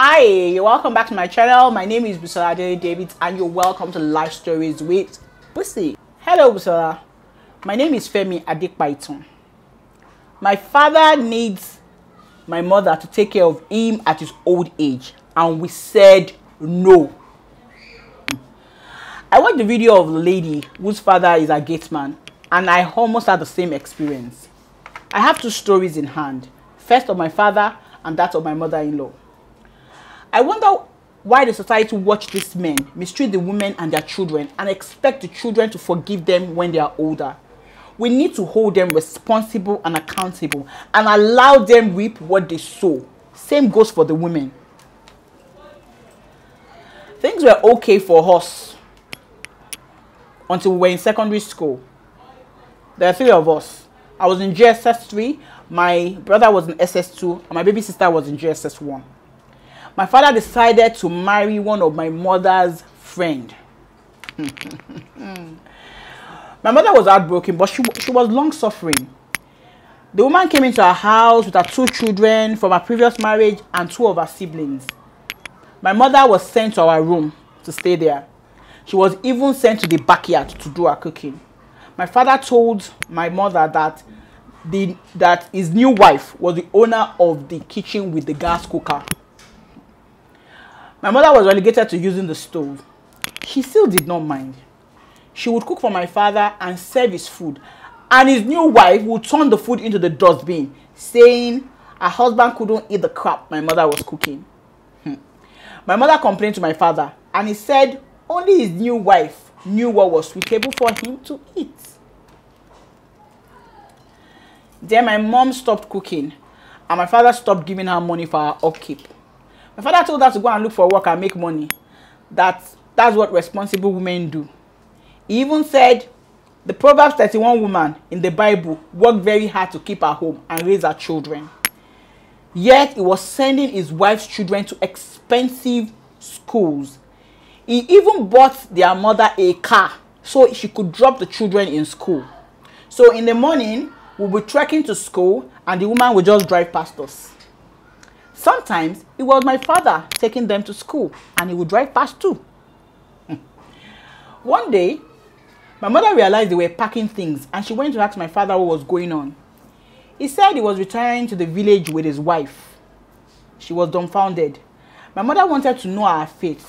Hi, welcome back to my channel. My name is Bussy David and you're welcome to Life Stories with Bussy. Hello Bussy. My name is Femi Python. My father needs my mother to take care of him at his old age and we said no. I watched the video of the lady whose father is a gate man and I almost had the same experience. I have two stories in hand. First of my father and that of my mother-in-law. I wonder why the society watch these men mistreat the women and their children and expect the children to forgive them when they are older. We need to hold them responsible and accountable and allow them reap what they sow. Same goes for the women. Things were okay for us until we were in secondary school. There are three of us. I was in GSS 3, my brother was in SS2, and my baby sister was in GSS 1. My father decided to marry one of my mother's friend. My mother was heartbroken, but she was long suffering. The woman came into our house with her two children from her previous marriage and two of her siblings. My mother was sent to our room to stay there. She was even sent to the backyard to do her cooking. My father told my mother that his new wife was the owner of the kitchen with the gas cooker. My mother was relegated to using the stove. She still did not mind. She would cook for my father and serve his food. And his new wife would turn the food into the dustbin, saying her husband couldn't eat the crap my mother was cooking. My mother complained to my father and he said only his new wife knew what was suitable for him to eat. Then my mom stopped cooking and my father stopped giving her money for her upkeep. My father told her to go and look for work and make money. That's what responsible women do. He even said the Proverbs 31 woman in the Bible worked very hard to keep her home and raise her children. Yet he was sending his wife's children to expensive schools. He even bought their mother a car so she could drop the children in school. So in the morning, we'll be trekking to school and the woman will just drive past us. Sometimes it was my father taking them to school and he would drive past too. One day, my mother realized they were packing things and she went to ask my father what was going on. He said he was returning to the village with his wife. She was dumbfounded. My mother wanted to know her fate.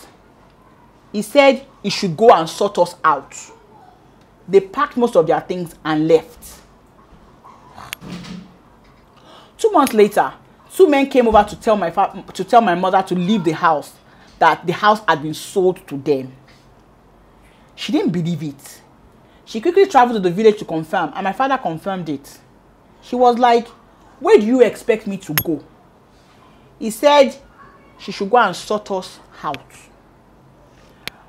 He said he should go and sort us out. They packed most of their things and left. 2 months later, two men came over to tell my mother to leave the house, that the house had been sold to them. She didn't believe it. She quickly traveled to the village to confirm, and my father confirmed it. She was like, "Where do you expect me to go?" He said she should go and sort us out.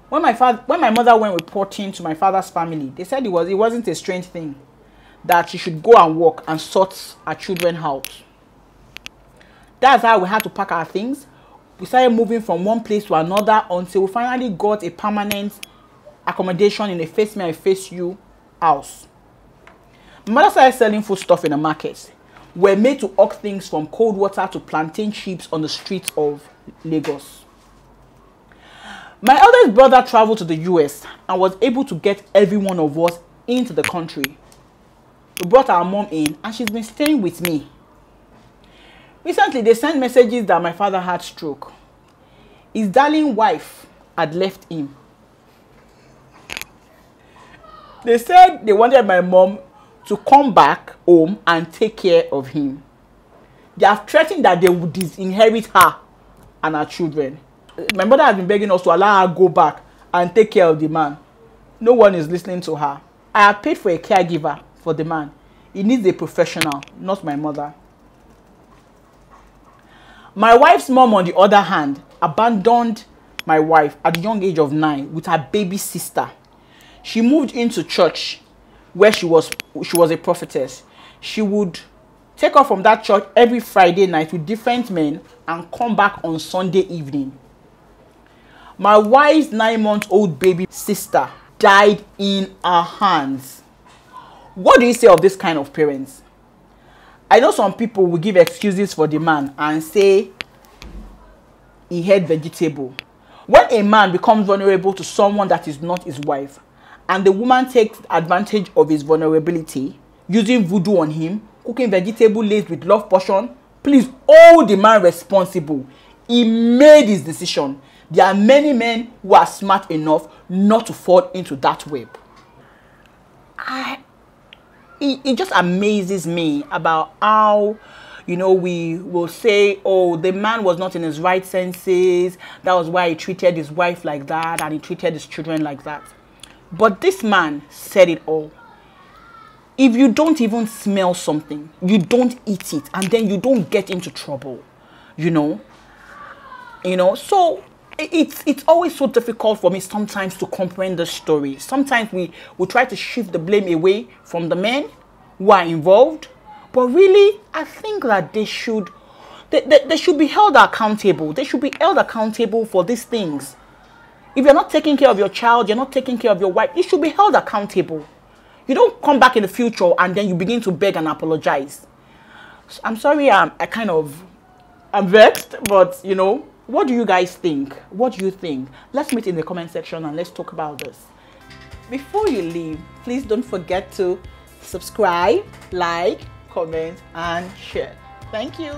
When my mother went reporting to my father's family, they said it wasn't a strange thing, that she should go and work and sort her children out. That's how we had to pack our things. We started moving from one place to another until we finally got a permanent accommodation in a face me and face you house. My mother started selling food stuff in the market. We were made to hawk things from cold water to plantain chips on the streets of Lagos. My eldest brother traveled to the US and was able to get every one of us into the country. We brought our mom in and she's been staying with me. Recently, they sent messages that my father had stroke. His darling wife had left him. They said they wanted my mom to come back home and take care of him. They have threatened that they would disinherit her and her children. My mother has been begging us to allow her go back and take care of the man. No one is listening to her. I have paid for a caregiver for the man. He needs a professional, not my mother. My wife's mom, on the other hand, abandoned my wife at the young age of 9 with her baby sister. She moved into church where she was a prophetess. She would take off from that church every Friday night with different men and come back on Sunday evening. My wife's 9-month-old baby sister died in her hands. What do you say of this kind of parents? I know some people will give excuses for the man and say he had vegetable. When a man becomes vulnerable to someone that is not his wife, and the woman takes advantage of his vulnerability, using voodoo on him, cooking vegetable laced with love potion, please hold the man responsible. He made his decision. There are many men who are smart enough not to fall into that web. It just amazes me about how, you know, we will say, oh, the man was not in his right senses. That was why he treated his wife like that and he treated his children like that. But this man said it all. If you don't even smell something, you don't eat it, and then you don't get into trouble, you know. So it's always so difficult for me sometimes to comprehend the story. Sometimes we try to shift the blame away from the men who are involved, but really I think that they should be held accountable. They should be held accountable for these things. If you're not taking care of your child, you're not taking care of your wife, you should be held accountable. You don't come back in the future and then you begin to beg and apologize. I'm sorry, I'm vexed, but you know, what do you guys think? What do you think? Let's meet in the comment section and let's talk about this. Before you leave, please don't forget to subscribe, like, comment, and share. Thank you.